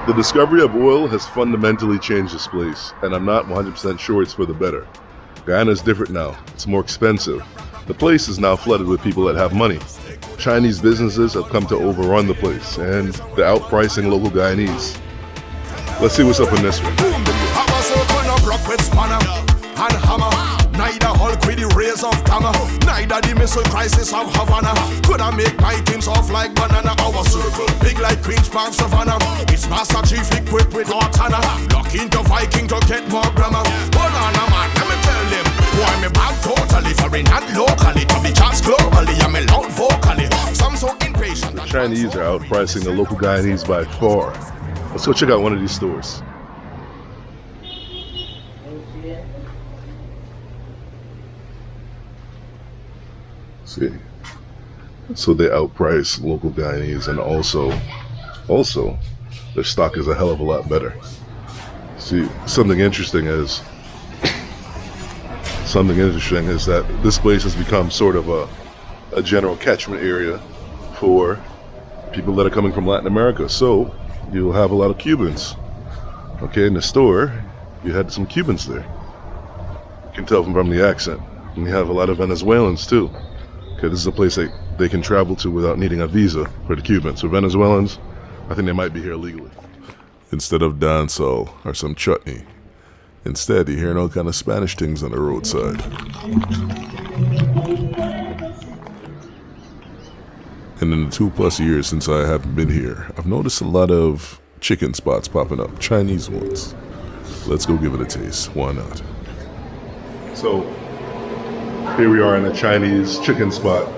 The discovery of oil has fundamentally changed this place, and I'm not 100% sure it's for the better. Guyana is different now. It's more expensive. The place is now flooded with people that have money. Chinese businesses have come to overrun the place, and they're outpricing local Guyanese. Let's see what's up in this one. Neither Hulk with the rays of Gamma, neither the missile crisis of Havana. Could I make my teams off like banana? Our circle, big like Queen's Park Savannah. It's Master Chief equipped with Cortana. Lock into Viking to get more grammar. Hold on a man, let me tell them. Boy, me back totally, foreign and locally. To be chance globally, I'm a loud vocally. Some so impatient. The Chinese are outpricing the local Guyanese by far. Let's go check out one of these stores. See, so they outprice local Guyanese, and also their stock is a hell of a lot better. See, something interesting is that this place has become sort of a general catchment area for people that are coming from Latin America. So you'll have a lot of Cubans. Okay, in the store, you had some Cubans there. You can tell from the accent. And you have a lot of Venezuelans too. Okay, this is a place they can travel to without needing a visa for the Cubans. So Venezuelans, I think they might be here illegally. Instead of dancehall or some chutney, instead you're hearing all kind of Spanish things on the roadside. And in the 2+ years since I haven't been here, I've noticed a lot of chicken spots popping up, Chinese ones. Let's go give it a taste, why not? So, here we are in a Chinese chicken spot,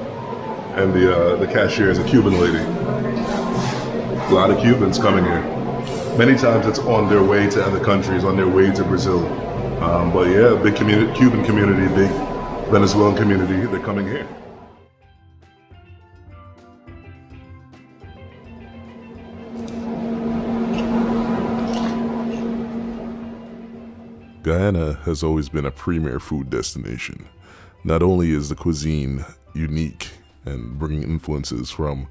and the cashier is a Cuban lady. A lot of Cubans coming here. Many times it's on their way to other countries, on their way to Brazil. But yeah, big Cuban community, big Venezuelan community, they're coming here. Guyana has always been a premier food destination. Not only is the cuisine unique and bringing influences from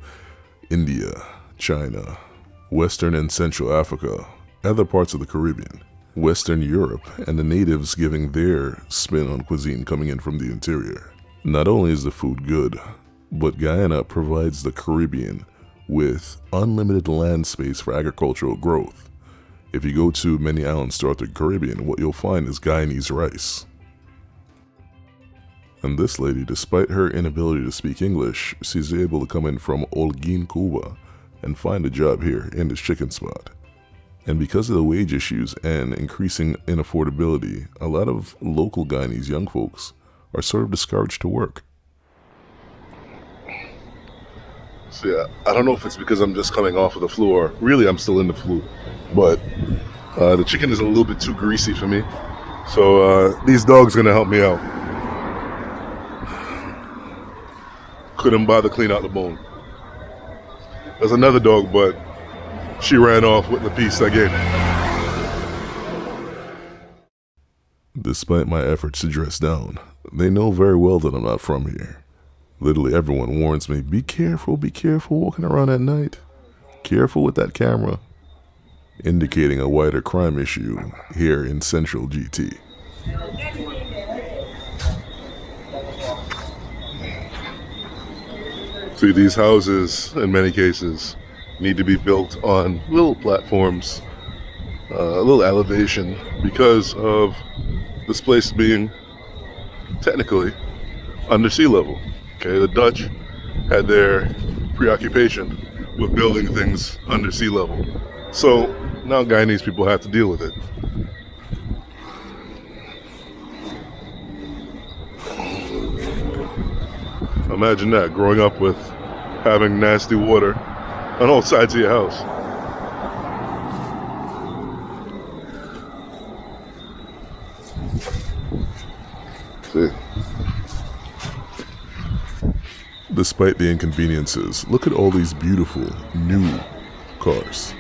India, China, Western and Central Africa, other parts of the Caribbean, Western Europe, and the natives giving their spin on cuisine coming in from the interior. Not only is the food good, but Guyana provides the Caribbean with unlimited land space for agricultural growth. If you go to many islands throughout the Caribbean, what you'll find is Guyanese rice. And this lady, despite her inability to speak English, she's able to come in from Holguín, Cuba, and find a job here in this chicken spot. And because of the wage issues and increasing inaffordability, a lot of local Guyanese young folks are sort of discouraged to work. So yeah, I don't know if it's because I'm just coming off of the flu, or really I'm still in the flu, but the chicken is a little bit too greasy for me. So these dogs are gonna help me out. Couldn't bother clean out the bone. There's another dog, but she ran off with the piece I gave her. Despite my efforts to dress down, they know very well that I'm not from here. Literally everyone warns me, be careful walking around at night. Careful with that camera. Indicating a wider crime issue here in Central GT. See, these houses, in many cases, need to be built on little platforms, a little elevation, because of this place being technically under sea level. Okay, the Dutch had their preoccupation with building things under sea level. So now Guyanese people have to deal with it. Imagine that, growing up with having nasty water on all sides of your house. See. Despite the inconveniences, look at all these beautiful new cars.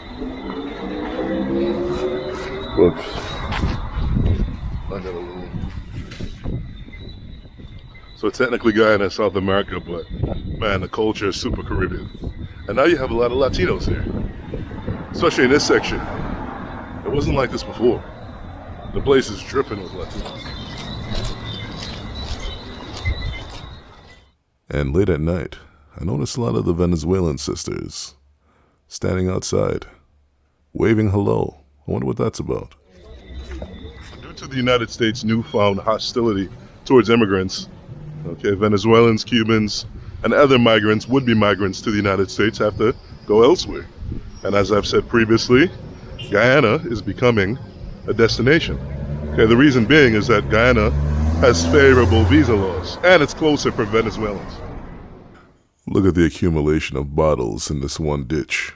Whoops. I got a little. So technically Guyana, South America, but man, the culture is super Caribbean. And now you have a lot of Latinos here. especially in this section. It wasn't like this before. The place is dripping with Latinos. And late at night, I noticed a lot of the Venezuelan sisters standing outside, waving hello. I wonder what that's about. Due to the United States' newfound hostility towards immigrants, Venezuelans, Cubans, and other migrants, would-be migrants to the United States, have to go elsewhere. And as I've said previously, Guyana is becoming a destination. The reason being is that Guyana has favorable visa laws, and it's closer for Venezuelans. Look at the accumulation of bottles in this one ditch.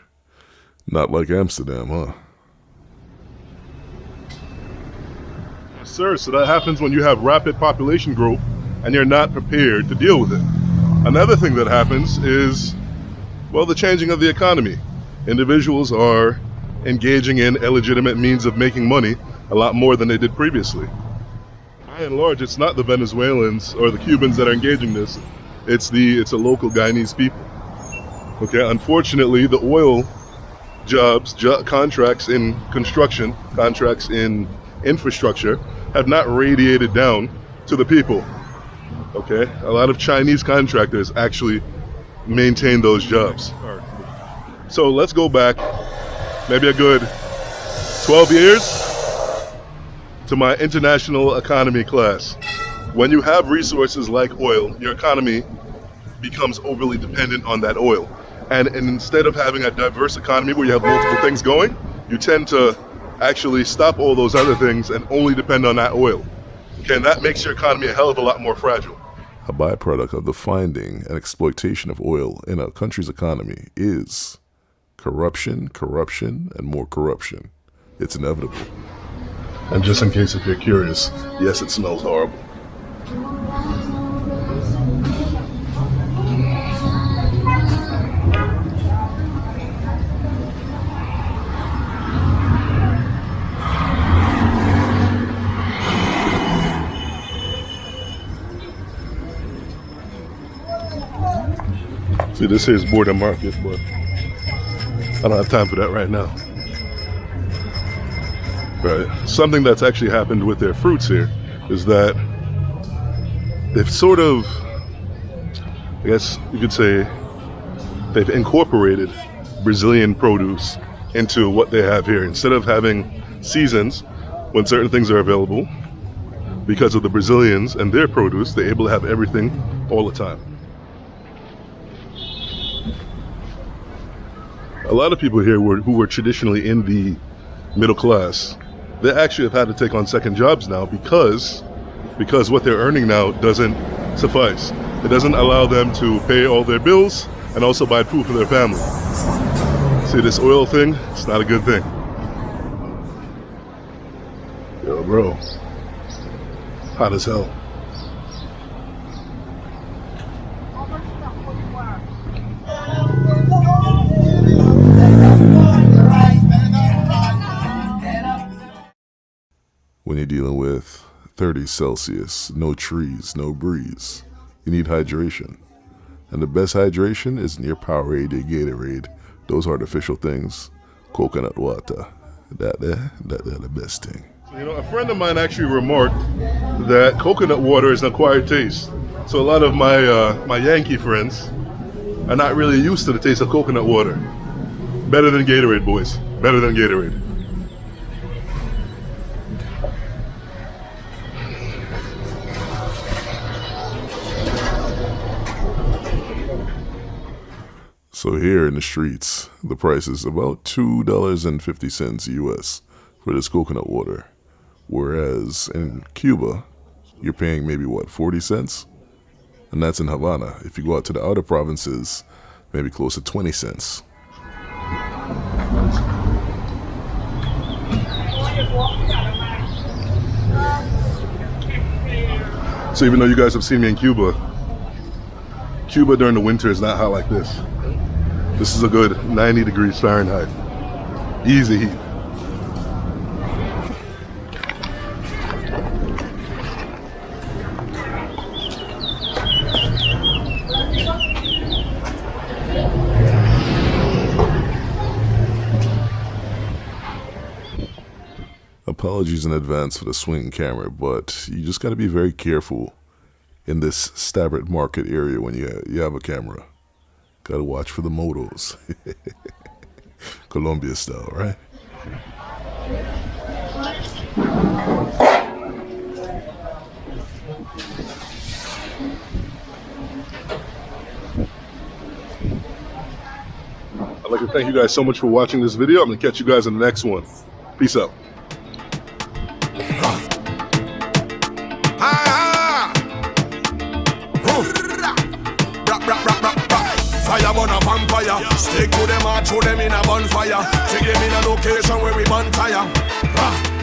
Not like Amsterdam, huh? Yes, sir, so that happens when you have rapid population growth and you're not prepared to deal with it. Another thing that happens is, well, the changing of the economy. Individuals are engaging in illegitimate means of making money a lot more than they did previously. By and large, it's not the Venezuelans or the Cubans that are engaging this. It's the local Guyanese people. Unfortunately, the oil jobs, contracts in construction, contracts in infrastructure have not radiated down to the people. A lot of Chinese contractors actually maintain those jobs. So let's go back maybe a good 12 years to my international economy class. When you have resources like oil, your economy becomes overly dependent on that oil. And instead of having a diverse economy where you have multiple things going, you tend to actually stop all those other things and only depend on that oil. And that makes your economy a hell of a lot more fragile. A byproduct of the finding and exploitation of oil in a country's economy is corruption, and more corruption. It's inevitable. And just in case if you're curious, yes, it smells horrible. See, this here is border market, but I don't have time for that right now. Right. Something that's actually happened with their fruits here is that they've sort of, I guess you could say, they've incorporated Brazilian produce into what they have here. Instead of having seasons when certain things are available, because of the Brazilians and their produce, they're able to have everything all the time. A lot of people here who were traditionally in the middle class, they actually have had to take on second jobs now because what they're earning now doesn't suffice. It doesn't allow them to pay all their bills and also buy food for their family. See this oil thing? It's not a good thing. Yo, bro. Hot as hell. When you're dealing with 30 Celsius, no trees, no breeze, you need hydration. And the best hydration isn't your Powerade, your Gatorade, those artificial things. Coconut water, they're the best thing. So, a friend of mine actually remarked that coconut water is an acquired taste. So a lot of my Yankee friends are not really used to the taste of coconut water. Better than Gatorade, boys. Better than Gatorade. So here in the streets, the price is about $2.50 US for this coconut water. Whereas in Cuba, you're paying maybe 40 cents? And that's in Havana. If you go out to the outer provinces, maybe close to 20 cents. So even though you guys have seen me in Cuba during the winter is not hot like this. This is a good 90 degrees Fahrenheit. Easy heat. apologies in advance for the swinging camera, but you just got to be very careful in this Stabbert Market area when you have a camera. Got to watch for the motos. Colombia style, right? I'd like to thank you guys so much for watching this video. I'm going to catch you guys in the next one. Peace out. Fire burn a vampire. Stick to them and throw them in a bonfire. Take them in a location where we burn tire.